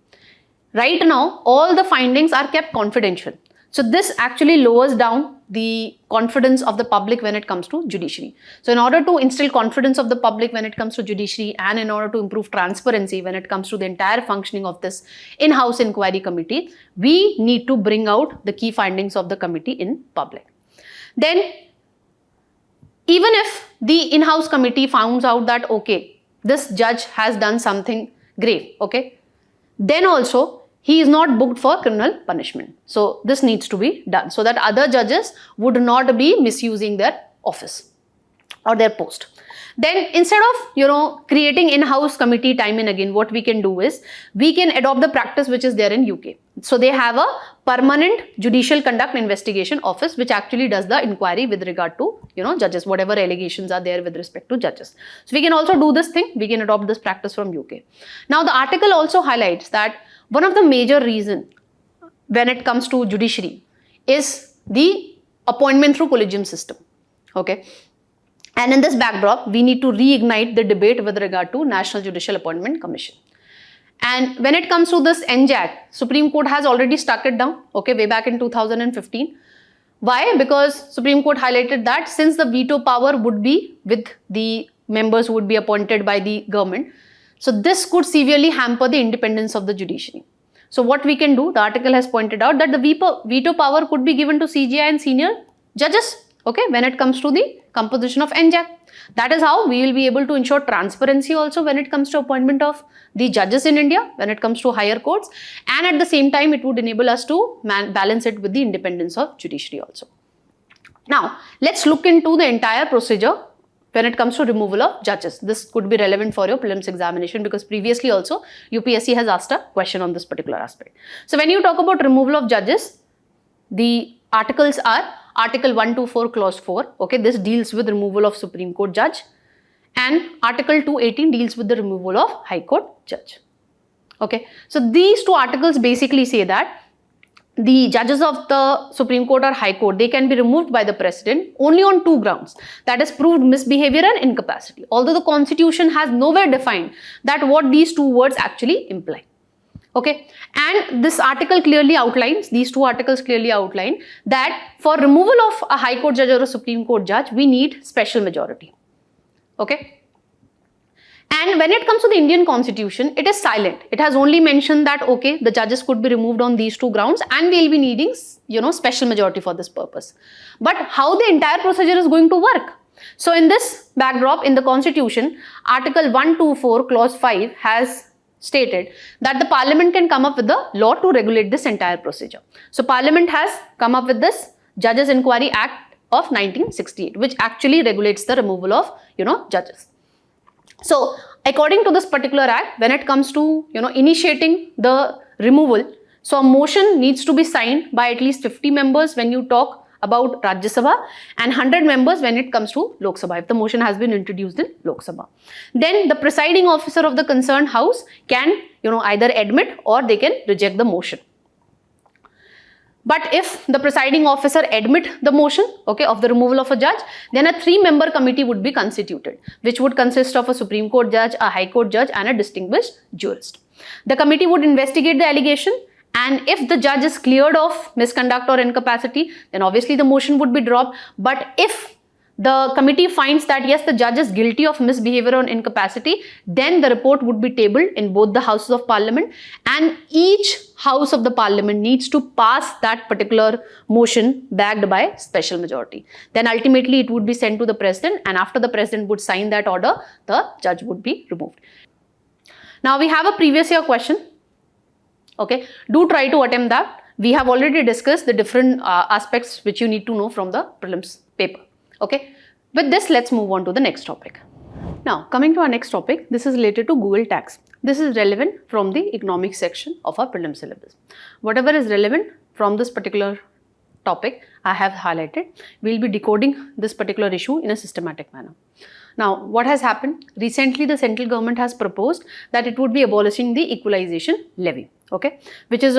Right now, all the findings are kept confidential. So this actually lowers down the confidence of the public when it comes to judiciary. So in order to instill confidence of the public when it comes to judiciary, and in order to improve transparency when it comes to the entire functioning of this in-house inquiry committee, we need to bring out the key findings of the committee in public. Then, even if the in-house committee finds out that, okay, this judge has done something grave, okay, then also he is not booked for criminal punishment. So this needs to be done so that other judges would not be misusing their office or their post. Then instead of creating in-house committee time and again, what we can do is we can adopt the practice which is there in UK. So they have a permanent judicial conduct investigation office which actually does the inquiry with regard to judges, whatever allegations are there with respect to judges. So we can also do this thing. We can adopt this practice from UK. Now the article also highlights that one of the major reasons when it comes to judiciary is the appointment through collegium system. Okay. And in this backdrop, we need to reignite the debate with regard to National Judicial Appointment Commission. And when it comes to this NJAC, Supreme Court has already struck it down, okay, way back in 2015. Why? Because Supreme Court highlighted that since the veto power would be with the members who would be appointed by the government, so this could severely hamper the independence of the judiciary. So what we can do, the article has pointed out that the veto power could be given to CJI and senior judges, okay, when it comes to the composition of NJAC. That is how we will be able to ensure transparency also when it comes to appointment of the judges in India, when it comes to higher courts, and at the same time it would enable us to balance it with the independence of judiciary also. Now, let's look into the entire procedure when it comes to removal of judges. This could be relevant for your prelims examination because previously also UPSC has asked a question on this particular aspect. So when you talk about removal of judges, the articles are Article 124 Clause 4, okay, this deals with removal of Supreme Court judge, and Article 218 deals with the removal of High Court judge. Okay, so these two articles basically say that the judges of the Supreme Court or High Court, they can be removed by the President only on 2 grounds, that is proved misbehavior and incapacity, although the Constitution has nowhere defined that what these 2 words actually imply. Okay, and this article clearly outlines, these 2 articles clearly outline that for removal of a High Court judge or a Supreme Court judge, we need special majority. Okay. And when it comes to the Indian Constitution, it is silent. It has only mentioned that, okay, the judges could be removed on these 2 grounds and we will be needing, special majority for this purpose. But how the entire procedure is going to work? So in this backdrop, in the Constitution, Article 124 Clause 5 has stated that the Parliament can come up with a law to regulate this entire procedure. So Parliament has come up with this Judges Inquiry Act of 1968, which actually regulates the removal of, judges. So according to this particular act, when it comes to, initiating the removal, so a motion needs to be signed by at least 50 members when you talk about Rajya Sabha and 100 members when it comes to Lok Sabha, if the motion has been introduced in Lok Sabha. Then the presiding officer of the concerned house can, either admit or they can reject the motion. But if the presiding officer admit the motion, okay, of the removal of a judge, then a 3-member committee would be constituted, which would consist of a Supreme Court judge, a High Court judge and a distinguished jurist. The committee would investigate the allegation, and if the judge is cleared of misconduct or incapacity, then obviously the motion would be dropped. But if the committee finds that yes, the judge is guilty of misbehavior or incapacity, then the report would be tabled in both the houses of parliament, and each house of the parliament needs to pass that particular motion backed by special majority. Then ultimately it would be sent to the president, and after the president would sign that order, the judge would be removed. Now we have a previous year question. Okay, do try to attempt that. we have already discussed the different aspects which you need to know from the prelims paper. Okay, with this, let's move on to the next topic. Now, coming to our next topic, this is related to Google tax. This is relevant from the economics section of our prelim syllabus. Whatever is relevant from this particular topic I have highlighted, we'll be decoding this particular issue in a systematic manner. Now, what has happened? Recently, the central government has proposed that it would be abolishing the equalization levy, okay, which is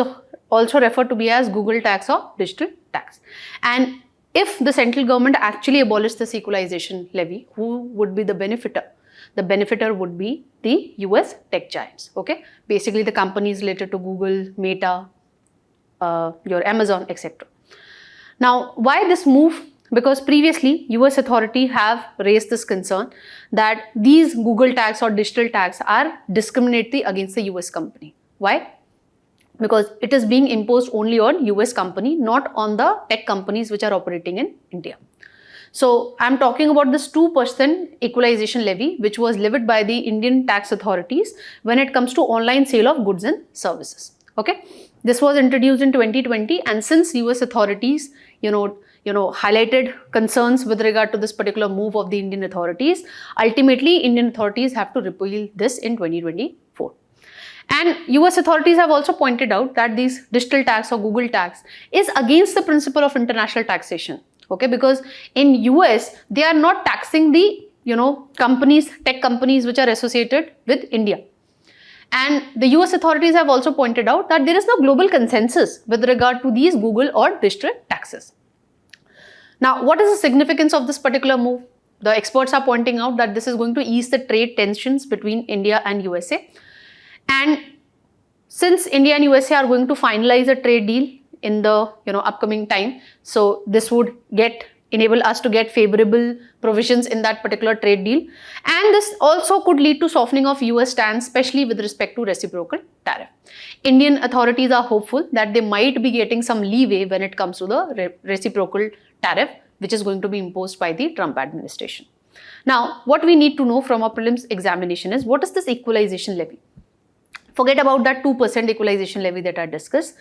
also referred to be as Google tax or digital tax. And if the central government actually abolished this equalization levy, who would be the benefiter? The benefiter would be the US tech giants, okay, basically the companies related to Google, Meta, your Amazon, etc. Now, why this move? Because previously US authority have raised this concern that these Google tax or digital tax are discriminatory against the US company. Why? Because it is being imposed only on US company, not on the tech companies which are operating in India. So I'm talking about this 2% equalization levy which was levied by the Indian tax authorities when it comes to online sale of goods and services. Okay, this was introduced in 2020, and since US authorities highlighted concerns with regard to this particular move of the Indian authorities, ultimately Indian authorities have to repeal this in 2024. And US authorities have also pointed out that this digital tax or Google tax is against the principle of international taxation. Okay, because in US they are not taxing the companies, tech companies which are associated with India. And the US authorities have also pointed out that there is no global consensus with regard to these Google or digital taxes. Now, what is the significance of this particular move? The experts are pointing out that this is going to ease the trade tensions between India and USA. And since India and USA are going to finalize a trade deal in the upcoming time, so this would enable us to get favorable provisions in that particular trade deal. And this also could lead to softening of US stance, especially with respect to reciprocal tariff. Indian authorities are hopeful that they might be getting some leeway when it comes to the reciprocal tariff which is going to be imposed by the Trump administration. Now, what we need to know from our prelims examination is, what is this equalization levy? Forget about that 2% equalization levy that I discussed.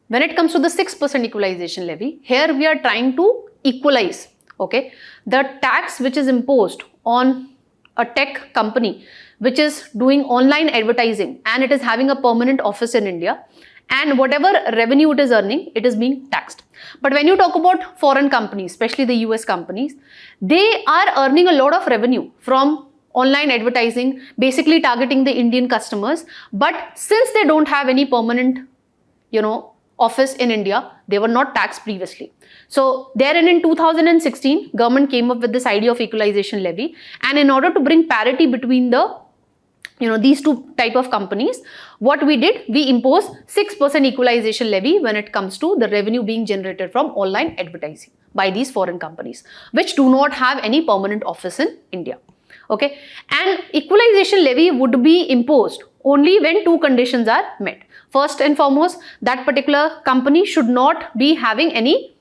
When it comes to the 6% equalization levy, here we are trying to equalize, okay, the tax which is imposed on a tech company which is doing online advertising and it is having a permanent office in India, and whatever revenue it is earning, it is being taxed. But when you talk about foreign companies, especially the US companies, they are earning a lot of revenue from online advertising, basically targeting the Indian customers. But since they don't have any permanent, office in India, they were not taxed previously. So therein in 2016, government came up with this idea of equalization levy, and in order to bring parity between the these two type of companies, what we did, we imposed 6% equalization levy when it comes to the revenue being generated from online advertising by these foreign companies which do not have any permanent office in India. Okay, and equalization levy would be imposed only when two conditions are met. First and foremost, that particular company should not be having any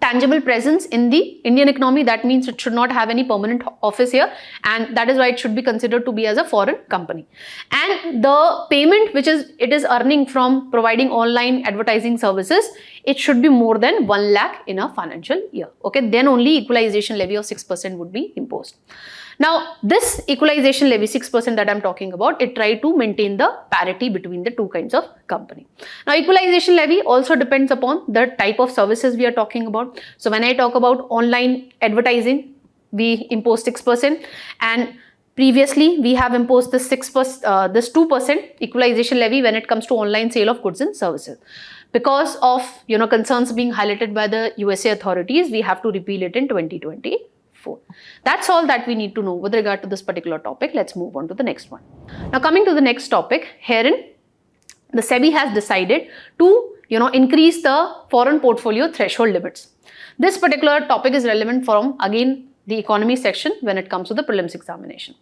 tangible presence in the Indian economy. That means it should not have any permanent office here, and that is why it should be considered to be as a foreign company. And the payment which it is earning from providing online advertising services, it should be more than 1 lakh in a financial year. Okay, then only equalization levy of 6% would be imposed. Now, this equalization levy 6% that I'm talking about, it tried to maintain the parity between the two kinds of company. Now, equalization levy also depends upon the type of services we are talking about. So, when I talk about online advertising, we impose 6%, and previously we have imposed this 2% equalization levy when it comes to online sale of goods and services. Because of concerns being highlighted by the USA authorities, we have to repeal it in 2020. That's all that we need to know with regard to this particular topic. Let's move on to the next one. Now, coming to the next topic, herein the SEBI has decided to increase the foreign portfolio threshold limits. This particular topic is relevant from again the economy section when it comes to the prelims examination.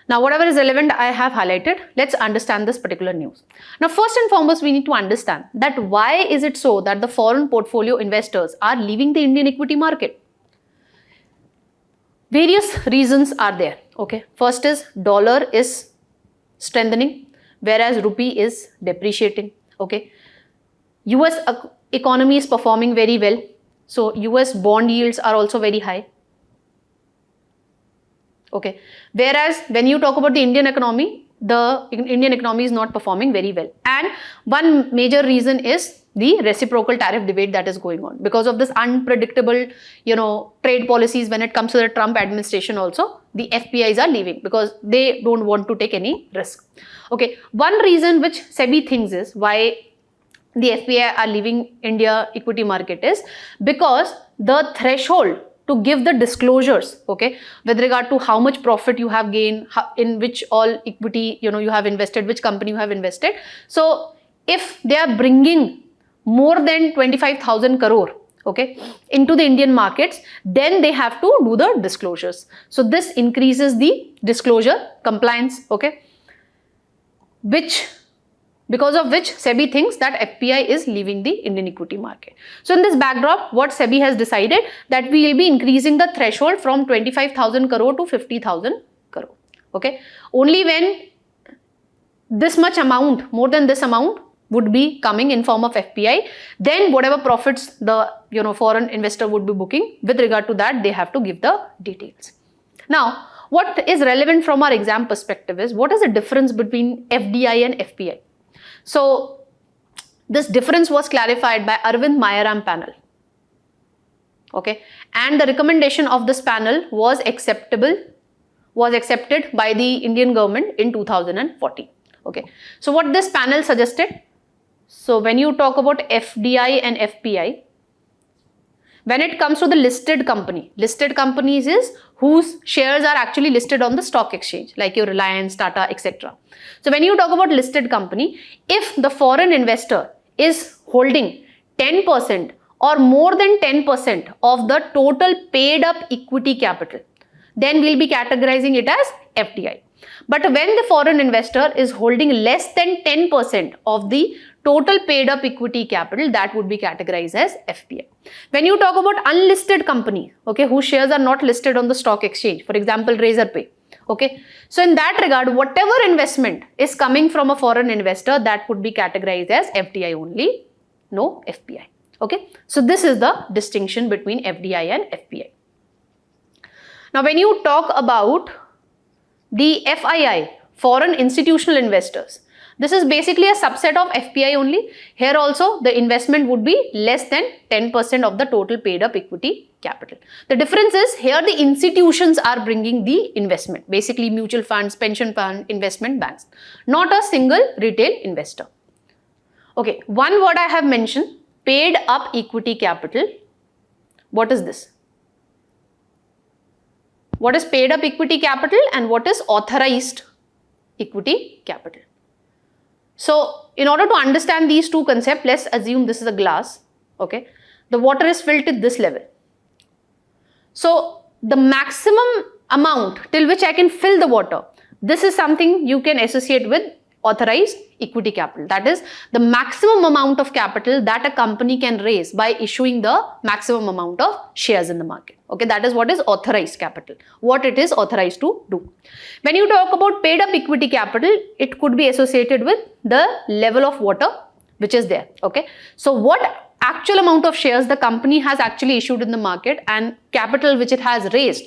Now, whatever is relevant I have highlighted. Let's understand this particular news. Now, first and foremost, we need to understand that why is it so that the foreign portfolio investors are leaving the Indian equity market? Various reasons are there. Okay, first is dollar is strengthening, whereas rupee is depreciating. Okay, US economy is performing very well. So US bond yields are also very high. Okay. Whereas when you talk about the Indian economy is not performing very well. And one major reason is the reciprocal tariff debate that is going on. Because of this unpredictable, trade policies when it comes to the Trump administration also, the FPIs are leaving because they don't want to take any risk. Okay. One reason which SEBI thinks is why the FPI are leaving India equity market is because the threshold to give the disclosures, okay, with regard to how much profit you have gained, in which all equity, you have invested, which company you have invested. So if they are bringing more than 25,000 crore, okay, into the Indian markets, then they have to do the disclosures. So this increases the disclosure compliance, okay, because of which SEBI thinks that FPI is leaving the Indian equity market. So in this backdrop, what SEBI has decided that we will be increasing the threshold from 25,000 crore to 50,000 crore. Okay. Only when this much amount, more than this amount would be coming in form of FPI, then whatever profits the foreign investor would be booking, with regard to that, they have to give the details. Now, what is relevant from our exam perspective is what is the difference between FDI and FPI? So this difference was clarified by Arvind Mayaram panel. Okay, and the recommendation of this panel was accepted by the Indian government in 2014. Okay, so what this panel suggested? So when you talk about FDI and FPI, when it comes to the listed companies is whose shares are actually listed on the stock exchange, like your Reliance, Tata, etc. So when you talk about listed company, if the foreign investor is holding 10% or more than 10% of the total paid up equity capital, then we'll be categorizing it as FDI. But when the foreign investor is holding less than 10% of the total paid up equity capital, that would be categorized as FPI. When you talk about unlisted company, okay, whose shares are not listed on the stock exchange, for example, Razorpay, okay, so in that regard, whatever investment is coming from a foreign investor, that would be categorized as FDI only, no FPI. Okay, so this is the distinction between FDI and FPI. Now, when you talk about the FII, foreign institutional investors, this is basically a subset of FPI only. Here also the investment would be less than 10% of the total paid up equity capital. The difference is here the institutions are bringing the investment, basically mutual funds, pension fund, investment banks, not a single retail investor. Okay, one word I have mentioned, paid up equity capital. What is this? What is paid up equity capital and what is authorized equity capital? So, in order to understand these two concepts, let's assume this is a glass, okay. The water is filled to this level. So, the maximum amount till which I can fill the water, this is something you can associate with authorized equity capital. That is the maximum amount of capital that a company can raise by issuing the maximum amount of shares in the market. Okay, that is what is authorized capital, what it is authorized to do. When you talk about paid up equity capital, it could be associated with the level of water which is there. Okay, so what actual amount of shares the company has actually issued in the market and capital which it has raised,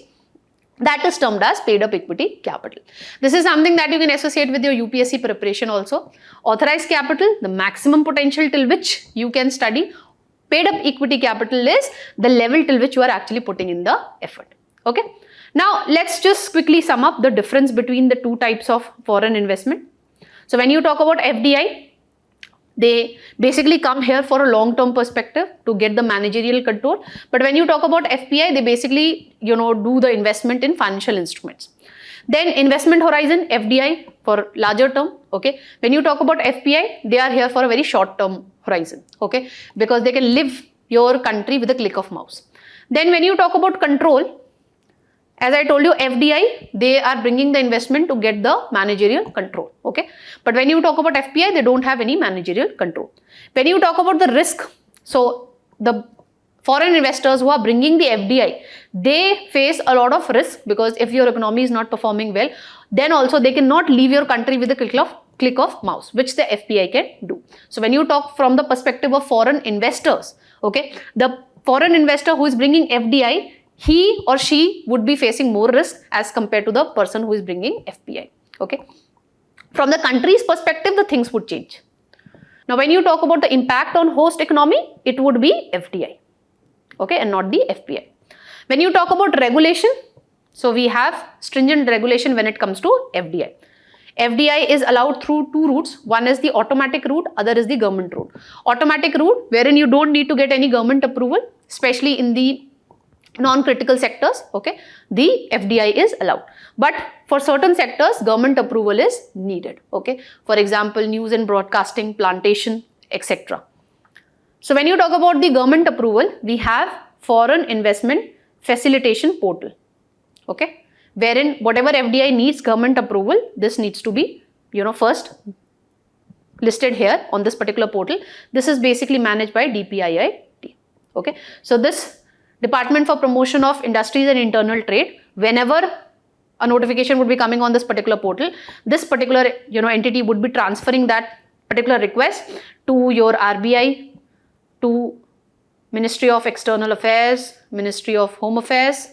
that is termed as paid up equity capital. This is something that you can associate with your UPSC preparation also. Authorized capital, the maximum potential till which you can study. Paid up equity capital is the level till which you are actually putting in the effort. Okay. Now, let's just quickly sum up the difference between the two types of foreign investment. So, when you talk about FDI, they basically come here for a long-term perspective to get the managerial control. But when you talk about FPI, they basically, do the investment in financial instruments. Then investment horizon, FDI for larger term, okay. When you talk about FPI, they are here for a very short-term horizon, okay, because they can live your country with a click of mouse. Then when you talk about control, as I told you, FDI, they are bringing the investment to get the managerial control, okay. But when you talk about FPI, they don't have any managerial control. When you talk about the risk, so the foreign investors who are bringing the FDI, they face a lot of risk because if your economy is not performing well, then also they cannot leave your country with a click of mouse, which the FPI can do. So when you talk from the perspective of foreign investors, okay, the foreign investor who is bringing FDI, he or she would be facing more risk as compared to the person who is bringing FPI. Okay. From the country's perspective, the things would change. Now, when you talk about the impact on host economy, it would be FDI, okay, and not the FPI. When you talk about regulation, so we have stringent regulation when it comes to FDI. FDI is allowed through two routes. One is the automatic route, other is the government route. Automatic route, wherein you don't need to get any government approval, especially in the non-critical sectors, okay, the FDI is allowed. But for certain sectors, government approval is needed, okay. For example, news and broadcasting, plantation, etc. So when you talk about the government approval, we have foreign investment facilitation portal, okay, wherein whatever FDI needs government approval, this needs to be, first listed here on this particular portal. This is basically managed by DPIIT, okay. So this Department for Promotion of Industries and Internal Trade, whenever a notification would be coming on this particular portal, this particular entity would be transferring that particular request to your RBI, to Ministry of External Affairs, Ministry of Home Affairs,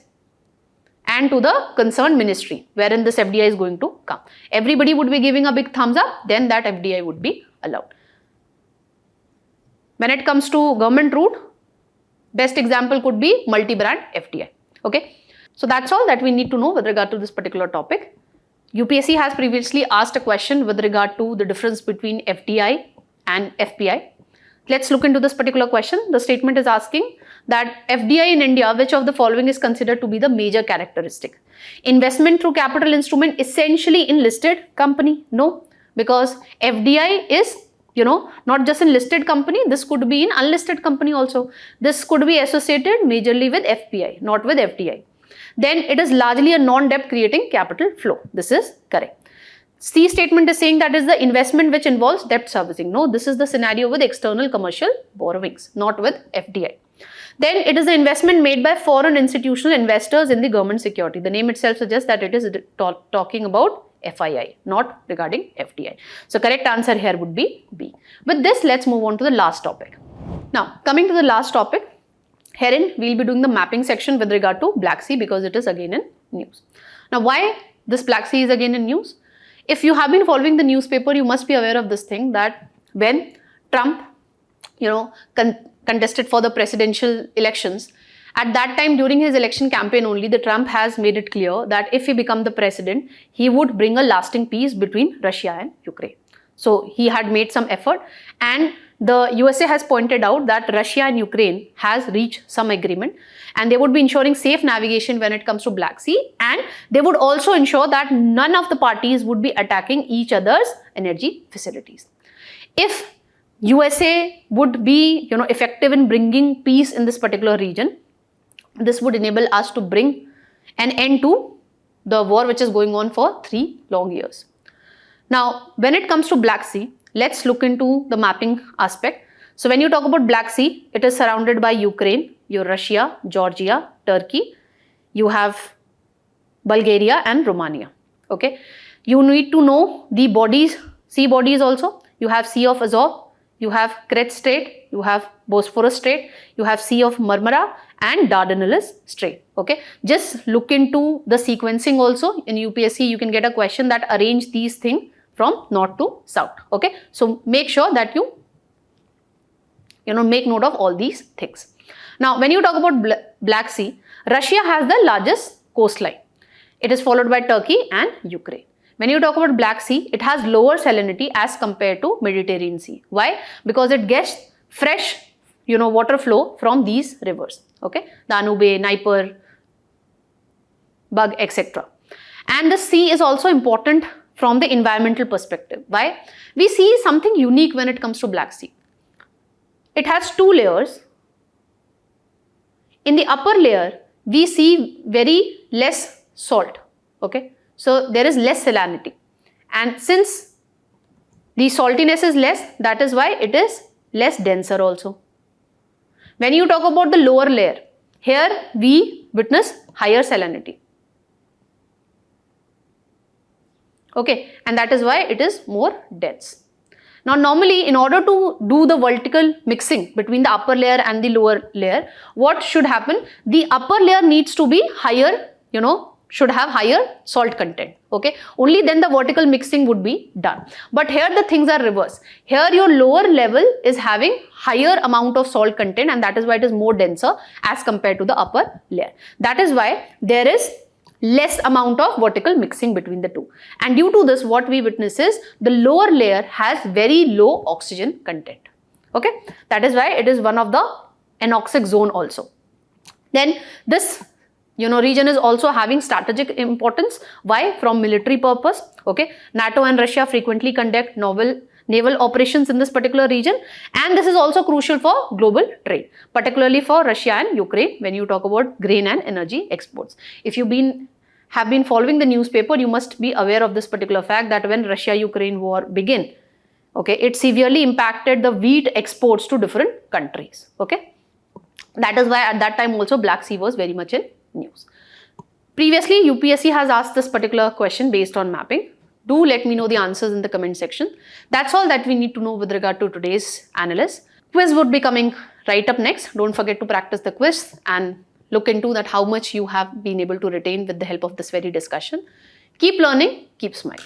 and to the concerned ministry wherein this FDI is going to come. Everybody would be giving a big thumbs up, then that FDI would be allowed. When it comes to government route, best example could be multi-brand FDI, okay. So that's all that we need to know with regard to this particular topic. UPSC has previously asked a question with regard to the difference between FDI and FPI. Let's look into this particular question. The statement is asking that FDI in India, which of the following is considered to be the major characteristic? Investment through capital instrument essentially in listed company? No, because FDI is not just in listed company, this could be in unlisted company also. This could be associated majorly with FPI, not with FDI. Then it is largely a non-debt creating capital flow. This is correct. C statement is saying that is the investment which involves debt servicing. No, this is the scenario with external commercial borrowings, not with FDI. Then it is the investment made by foreign institutional investors in the government security. The name itself suggests that it is talking about FII, not regarding FDI. So correct answer here would be B. With this, let's move on to the last topic. Now, coming to the last topic, herein we will be doing the mapping section with regard to Black Sea because it is again in news. Now, why this Black Sea is again in news? If you have been following the newspaper, you must be aware of this thing that when Trump, contested for the presidential elections, at that time during his election campaign only, the Trump has made it clear that if he become the president, he would bring a lasting peace between Russia and Ukraine. So he had made some effort, and the USA has pointed out that Russia and Ukraine has reached some agreement, and they would be ensuring safe navigation when it comes to Black Sea, and they would also ensure that none of the parties would be attacking each other's energy facilities. If USA would be effective in bringing peace in this particular region, this would enable us to bring an end to the war which is going on for 3 long years. Now, when it comes to Black Sea, let's look into the mapping aspect. So when you talk about Black Sea, it is surrounded by Ukraine, your Russia, Georgia, Turkey. You have Bulgaria and Romania. Okay. You need to know the bodies, sea bodies also. You have Sea of Azov, you have Kerch Strait, you have Bosphorus Strait, you have Sea of Marmara and Dardanelles Strait. Okay. Just look into the sequencing also. In UPSC, you can get a question that arrange these things from north to south. Okay. So make sure that you make note of all these things. Now, when you talk about Black Sea, Russia has the largest coastline. It is followed by Turkey and Ukraine. When you talk about Black Sea, it has lower salinity as compared to Mediterranean Sea. Why? Because it gets fresh, water flow from these rivers. Okay, Danube, Dnieper, Bug, etc. And the sea is also important from the environmental perspective. Why? We see something unique when it comes to Black Sea. It has 2 layers. In the upper layer, we see very less salt. Okay, so there is less salinity, and since the saltiness is less, that is why it is less denser also. When you talk about the lower layer, here we witness higher salinity. Okay, and that is why it is more dense. Now normally in order to do the vertical mixing between the upper layer and the lower layer, what should happen? The upper layer needs to be higher, should have higher salt content. Okay, only then the vertical mixing would be done. But here the things are reverse. Here your lower level is having higher amount of salt content, and that is why it is more denser as compared to the upper layer. That is why there is less amount of vertical mixing between the two, and due to this what we witness is the lower layer has very low oxygen content. Okay, that is why it is one of the anoxic zone also. Then this region is also having strategic importance. Why? From military purpose. Okay, NATO and Russia frequently conduct naval operations in this particular region, and this is also crucial for global trade, particularly for Russia and Ukraine when you talk about grain and energy exports. If you have been following the newspaper, you must be aware of this particular fact that when Russia-Ukraine war began, okay, it severely impacted the wheat exports to different countries. Okay, that is why at that time also Black Sea was very much in news. Previously, UPSC has asked this particular question based on mapping. Do let me know the answers in the comment section. That's all that we need to know with regard to today's analyst. Quiz would be coming right up next. Don't forget to practice the quiz and look into that how much you have been able to retain with the help of this very discussion. Keep learning, keep smiling.